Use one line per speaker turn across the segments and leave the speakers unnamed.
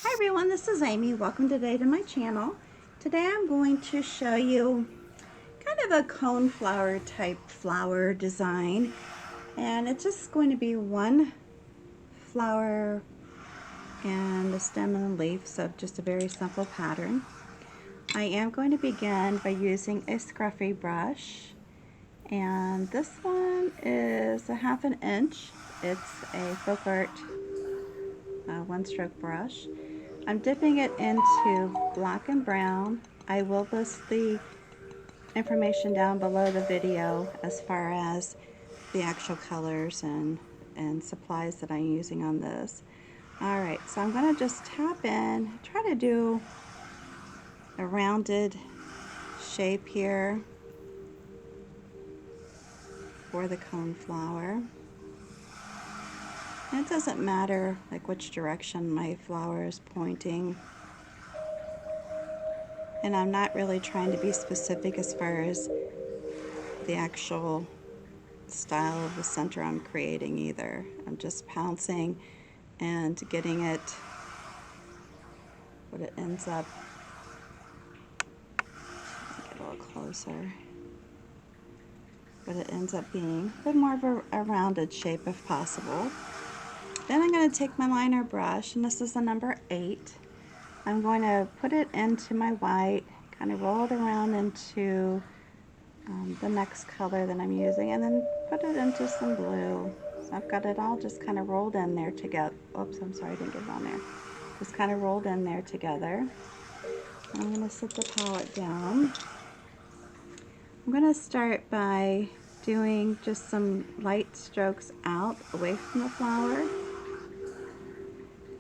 Hi everyone, this is Amy. Welcome today to my channel. Today I'm going to show you kind of a coneflower type flower design, and it's just going to be one flower and a stem and a leaf, so just a very simple pattern. I am going to begin by using a scruffy brush, and this one is a 1/2 inch. It's a folk art one stroke brush. I'm dipping it into black and brown. I will list the information down below the video as far as the actual colors and supplies that I'm using on this. Alright, so I'm going to just tap in, try to do a rounded shape here for the coneflower. And it doesn't matter like which direction my flower is pointing. And I'm not really trying to be specific as far as the actual style of the center I'm creating either. I'm just pouncing and getting it what it ends up. Get a little closer. What it ends up being, a bit more of a rounded shape if possible. Then I'm going to take my liner brush, and this is the number 8. I'm going to put it into my white, kind of roll it around into the next color that I'm using, and then put it into some blue. So I've got it all just kind of rolled in there together. Oops, I'm sorry, I didn't get it on there. Just kind of rolled in there together. I'm going to set the palette down. I'm going to start by doing just some light strokes out away from the flower.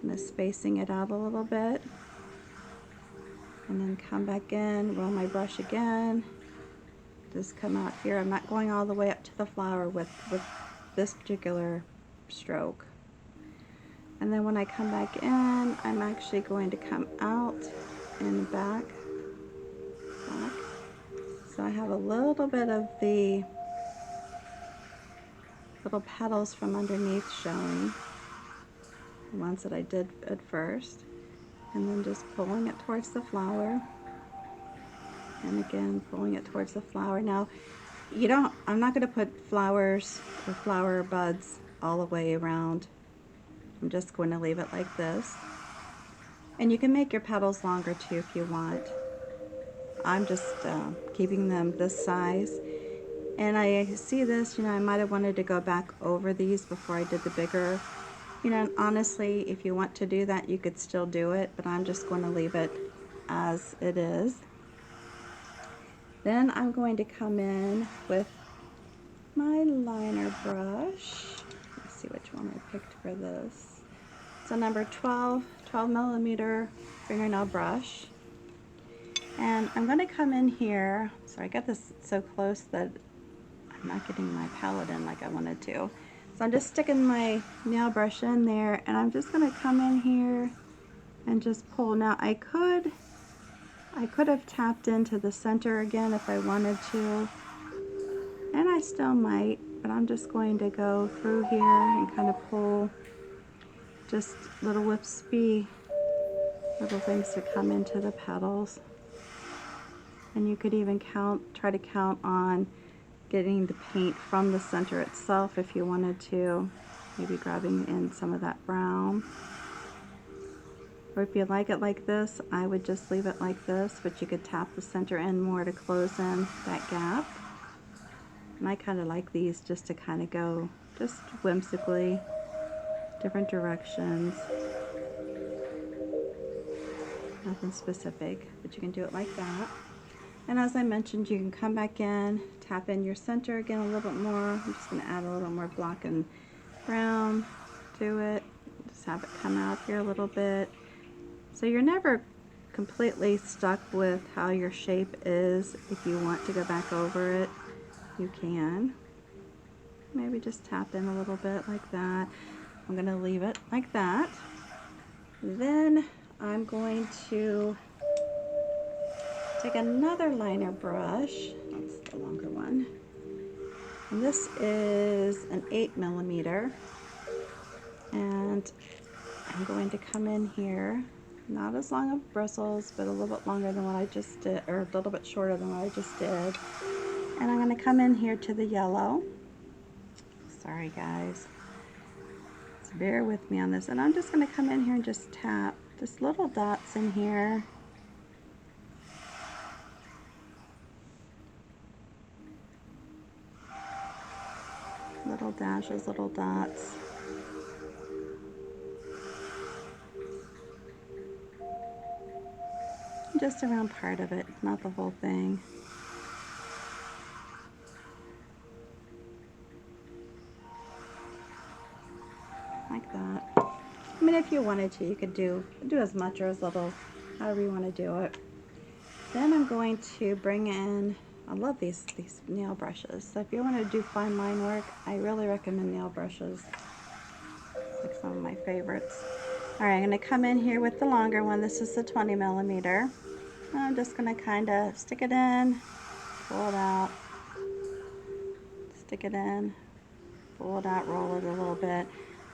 Kind of spacing it out a little bit. And then come back in, roll my brush again. Just come out here. I'm not going all the way up to the flower with this particular stroke. And then when I come back in, I'm actually going to come out and back. So I have a little bit of the little petals from underneath showing, the ones that I did at first. And then just pulling it towards the flower. And again, pulling it towards the flower. Now, I'm not going to put flowers or flower buds all the way around. I'm just going to leave it like this. And you can make your petals longer too if you want. I'm just keeping them this size. And I see this, I might have wanted to go back over these before I did the bigger. And honestly, if you want to do that, you could still do it, but I'm just going to leave it as it is. Then I'm going to come in with my liner brush. Let's see which one I picked for this. It's a number 12 millimeter fingernail brush. And I'm going to come in here. So I got this so close that I'm not getting my palette in like I wanted to. So I'm just sticking my nail brush in there, and I'm just going to come in here and just pull. Now I could have tapped into the center again if I wanted to, and I still might, but I'm just going to go through here and kind of pull just little wispy little things to come into the petals. And you could even try to count on getting the paint from the center itself if you wanted to, maybe grabbing in some of that brown. Or if you like it like this, I would just leave it like this, but you could tap the center in more to close in that gap. And I kind of like these just to kind of go just whimsically, different directions. Nothing specific, but you can do it like that. And as I mentioned, you can come back in, tap in your center again a little bit more. I'm just going to add a little more black and brown to it. Just have it come out here a little bit. So you're never completely stuck with how your shape is. If you want to go back over it, you can. Maybe just tap in a little bit like that. I'm going to leave it like that. Then I'm going to take another liner brush. That's the longer one. And this is an 8 millimeter. And I'm going to come in here Not as long of bristles, but a little bit longer than what I just did, or a little bit shorter than what I just did. And I'm going to come in here to the yellow. Sorry guys. Just bear with me on this. And I'm just going to come in here and just tap just little dots in here. Little dashes, little dots. Just around part of it, not the whole thing. Like that. I mean, if you wanted to, you could do as much or as little, however you want to do it. Then I'm going to bring in, I love these nail brushes. So if you want to do fine line work, I really recommend nail brushes. It's like some of my favorites. All right, I'm going to come in here with the longer one. This is the 20 millimeter. I'm just going to kind of stick it in, pull it out, stick it in, pull it out, roll it a little bit,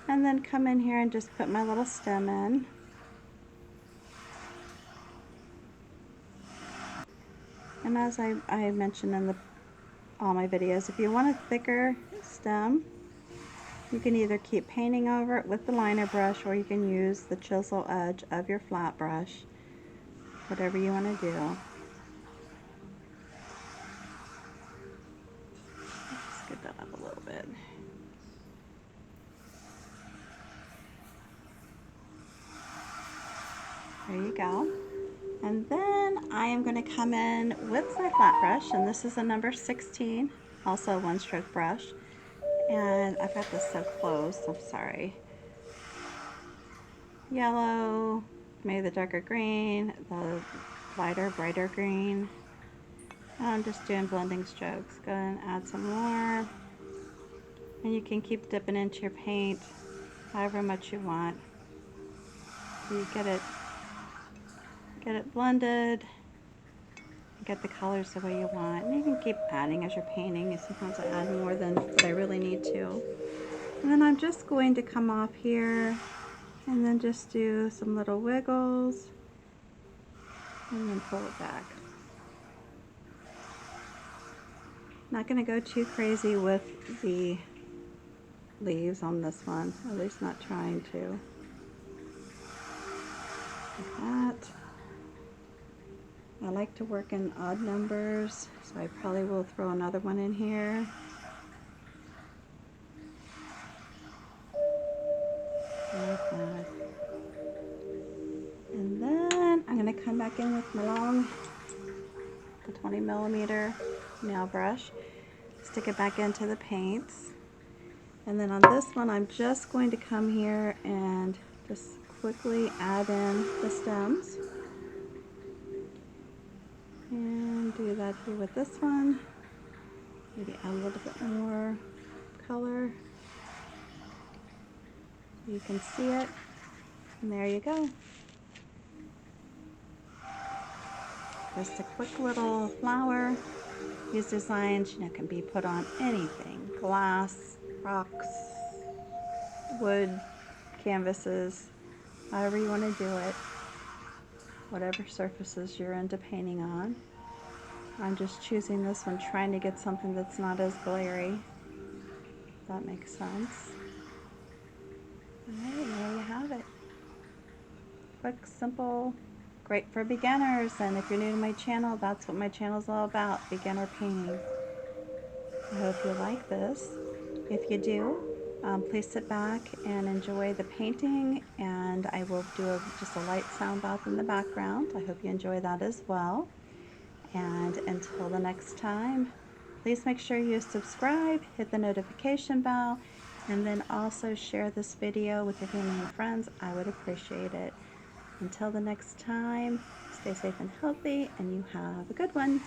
and then come in here and just put my little stem in. And as I mentioned in all my videos, if you want a thicker stem, you can either keep painting over it with the liner brush, or you can use the chisel edge of your flat brush, whatever you want to do. Let's get that up a little bit. There you go. And then I am going to come in with my flat brush, and this is a number 16, also a one-stroke brush. And I've got this so close, I'm sorry. Yellow, maybe the darker green, the lighter, brighter green. And I'm just doing blending strokes. Go ahead and add some more. And you can keep dipping into your paint however much you want. So you get it blended, get the colors the way you want. And you can keep adding as you're painting. Sometimes I add more than what I really need to. And then I'm just going to come off here and then just do some little wiggles and then pull it back. Not going to go too crazy with the leaves on this one, at least not trying to. Like that. I like to work in odd numbers, so I probably will throw another one in here. Like that. And then I'm going to come back in with my the 20 millimeter nail brush, stick it back into the paints. And then on this one, I'm just going to come here and just quickly add in the stems. And do that here with this one. Maybe add a little bit more color. You can see it. And there you go. Just a quick little flower. These designs, can be put on anything. Glass, rocks, wood, canvases, however you want to do it. Whatever surfaces you're into painting on. I'm just choosing this one, trying to get something that's not as glary. If that makes sense. Alright, there you have it. Quick, simple, great for beginners. And if you're new to my channel, that's what my channel is all about, beginner painting. I hope you like this. If you do, please sit back and enjoy the painting, and I will do just a light sound bath in the background. I hope you enjoy that as well. And until the next time, please make sure you subscribe, hit the notification bell, and then also share this video with your family and friends. I would appreciate it. Until the next time, stay safe and healthy, and you have a good one.